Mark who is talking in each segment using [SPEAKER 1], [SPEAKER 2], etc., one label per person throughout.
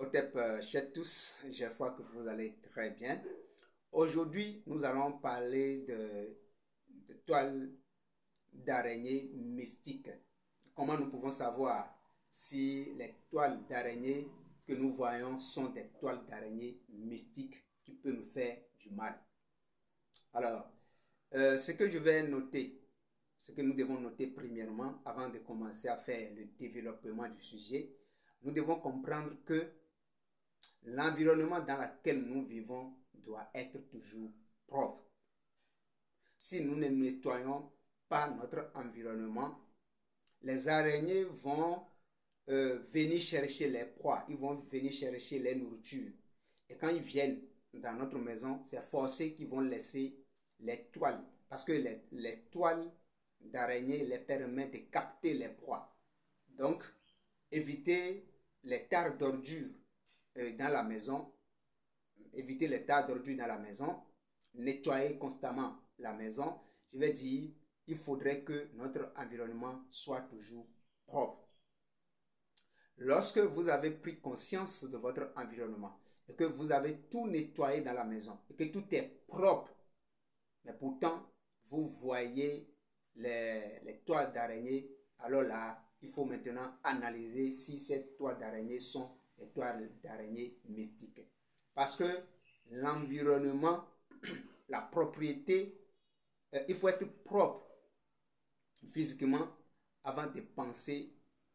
[SPEAKER 1] Otep, chers tous, j'espère que vous allez très bien. Aujourd'hui, nous allons parler de toiles d'araignée mystiques. Comment nous pouvons savoir si les toiles d'araignée que nous voyons sont des toiles d'araignée mystiques qui peuvent nous faire du mal. Alors, ce que je vais noter, ce que nous devons noter premièrement avant de commencer à faire le développement du sujet, nous devons comprendre que l'environnement dans lequel nous vivons doit être toujours propre. Si nous ne nettoyons pas notre environnement, les araignées vont venir chercher les proies, ils vont venir chercher les nourritures. Et quand ils viennent dans notre maison, c'est forcé qu'ils vont laisser les toiles. Parce que les toiles d'araignée les permettent de capter les proies. Donc, évitez les tares d'ordures dans la maison, éviter les tas d'ordures dans la maison, nettoyer constamment la maison. Je vais dire, il faudrait que notre environnement soit toujours propre. Lorsque vous avez pris conscience de votre environnement et que vous avez tout nettoyé dans la maison et que tout est propre, mais pourtant vous voyez les toiles d'araignée, alors là, il faut maintenant analyser si ces toiles d'araignée sont des toiles d'araignée mystiques. Parce que l'environnement, la propriété, il faut être propre physiquement avant de penser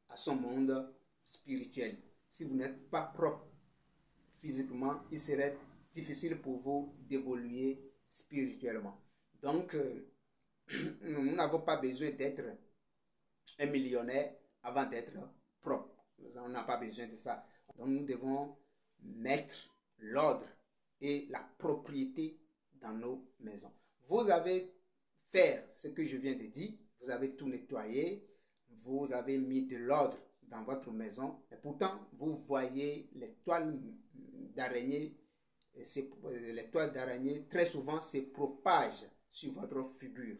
[SPEAKER 1] à son monde spirituel. Si vous n'êtes pas propre physiquement, il serait difficile pour vous d'évoluer spirituellement. Donc, nous n'avons pas besoin d'être un millionnaire avant d'être propre. On n'a pas besoin de ça. Donc, nous devons mettre l'ordre et la propriété dans nos maisons. Vous avez fait ce que je viens de dire. Vous avez tout nettoyé. Vous avez mis de l'ordre dans votre maison. Et pourtant, vous voyez les toiles d'araignée. Les toiles d'araignée, très souvent, se propagent sur votre figure.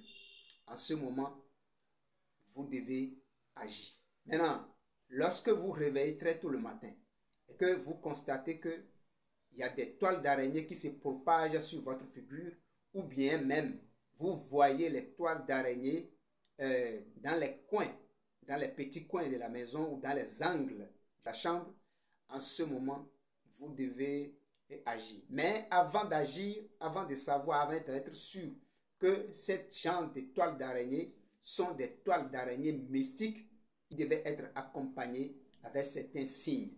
[SPEAKER 1] En ce moment, vous devez agir. Maintenant, lorsque vous réveillez très tôt le matin et que vous constatez que il y a des toiles d'araignée qui se propagent sur votre figure, ou bien même vous voyez les toiles d'araignée dans les coins, dans les petits coins de la maison ou dans les angles de la chambre, en ce moment, vous devez agir. Mais avant d'agir, avant de savoir, avant d'être sûr que cette genre de toiles d'araignée sont des toiles d'araignée mystiques, ils devaient être accompagnés avec certains signes.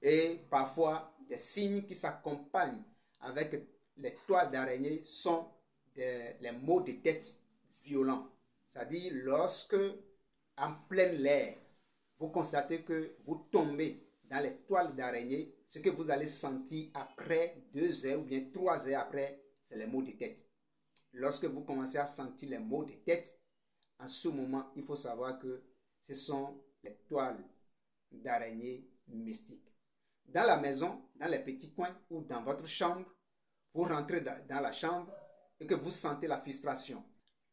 [SPEAKER 1] Et parfois, des signes qui s'accompagnent avec les toiles d'araignée sont les maux de tête violents. C'est-à-dire lorsque, en plein l'air, vous constatez que vous tombez dans les toiles d'araignée, ce que vous allez sentir après 2 heures ou bien 3 heures après, c'est les maux de tête. Lorsque vous commencez à sentir les maux de tête, en ce moment, il faut savoir que ce sont les toiles d'araignée mystiques. Dans la maison, dans les petits coins ou dans votre chambre, vous rentrez dans la chambre et que vous sentez la frustration.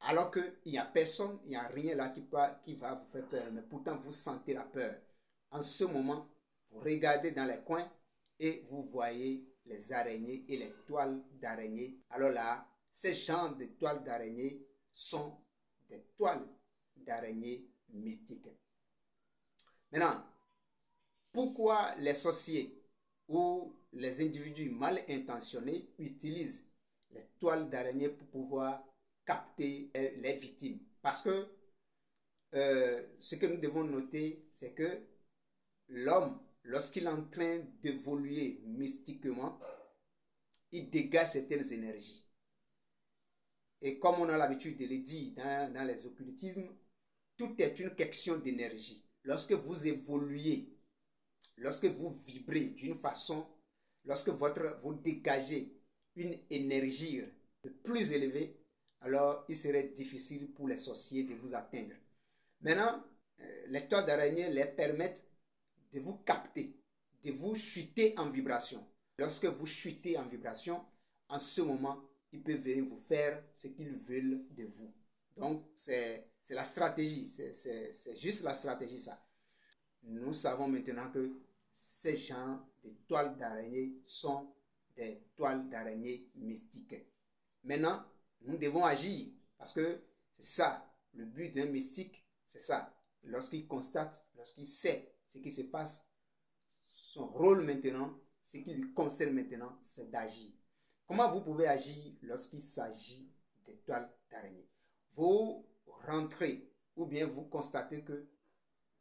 [SPEAKER 1] Alors qu'il n'y a personne, il n'y a rien là qui va vous faire peur. Mais pourtant, vous sentez la peur. En ce moment, vous regardez dans les coins et vous voyez les araignées et les toiles d'araignée. Alors là, ces genres de toiles d'araignée sont des toiles d'araignée mystiques. Maintenant, pourquoi les sorciers ou les individus mal intentionnés utilisent les toiles d'araignée pour pouvoir capter les victimes? Parce que ce que nous devons noter, c'est que l'homme, lorsqu'il est en train d'évoluer mystiquement, il dégage certaines énergies. Et comme on a l'habitude de le dire dans les occultismes, tout est une question d'énergie. Lorsque vous évoluez, lorsque vous vibrez d'une façon, lorsque vous dégagez une énergie plus élevée, alors il serait difficile pour les sorciers de vous atteindre. Maintenant, les toiles d'araignée les permettent de vous capter, de vous chuter en vibration. Lorsque vous chutez en vibration, en ce moment, ils peuvent venir vous faire ce qu'ils veulent de vous. Donc, c'est la stratégie, c'est juste la stratégie ça. Nous savons maintenant que ces genres de toiles d'araignée sont des toiles d'araignée mystiques. Maintenant, nous devons agir parce que c'est ça, le but d'un mystique, c'est ça. Lorsqu'il constate, lorsqu'il sait ce qui se passe, son rôle maintenant, ce qui lui concerne maintenant, c'est d'agir. Comment vous pouvez agir lorsqu'il s'agit des toiles d'araignée? Vous rentrez ou bien vous constatez que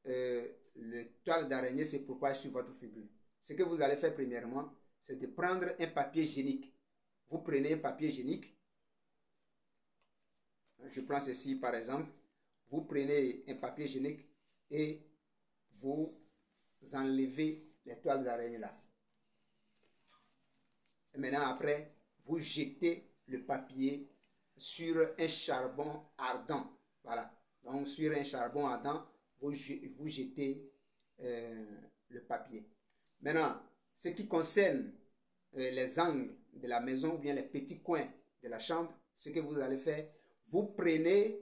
[SPEAKER 1] le toile d'araignée se propage sur votre figure. Ce que vous allez faire premièrement, c'est de prendre un papier hygiénique. Vous prenez un papier hygiénique. Je prends ceci par exemple. Vous prenez un papier hygiénique et vous enlevez les toiles d'araignée là. Et maintenant après, vous jetez le papier sur un charbon ardent. Voilà. Donc sur un charbon ardent, vous jetez le papier. Maintenant, ce qui concerne les angles de la maison ou bien les petits coins de la chambre, ce que vous allez faire, vous prenez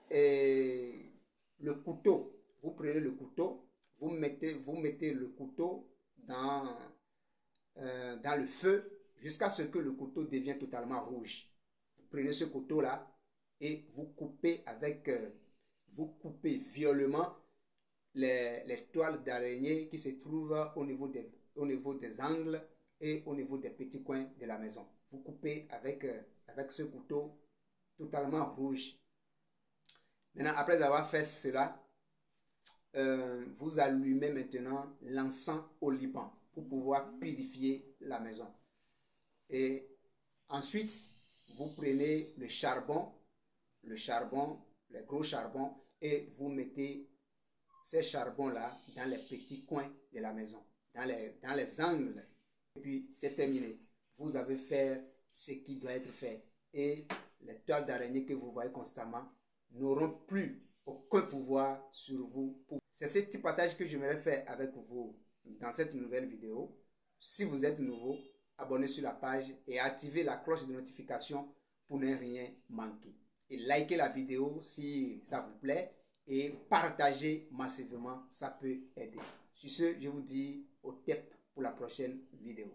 [SPEAKER 1] le couteau. Vous prenez le couteau, vous mettez le couteau dans le feu jusqu'à ce que le couteau devienne totalement rouge. Vous prenez ce couteau-là et vous coupez violemment les toiles d'araignée qui se trouvent au niveau des angles et au niveau des petits coins de la maison. Vous coupez avec ce couteau totalement rouge. Maintenant, après avoir fait cela, vous allumez maintenant l'encens au Liban pour pouvoir purifier la maison. Et ensuite, vous prenez le charbon, les gros charbons, et vous mettez ces charbons-là dans les petits coins de la maison, dans les angles. Et puis, c'est terminé. Vous avez fait ce qui doit être fait. Et les toiles d'araignée que vous voyez constamment n'auront plus aucun pouvoir sur vous. C'est ce petit partage que j'aimerais faire avec vous dans cette nouvelle vidéo. Si vous êtes nouveau, abonnez-vous sur la page et activez la cloche de notification pour ne rien manquer. Et likez la vidéo si ça vous plaît et partagez massivement, ça peut aider. Sur ce, je vous dis au TEP pour la prochaine vidéo.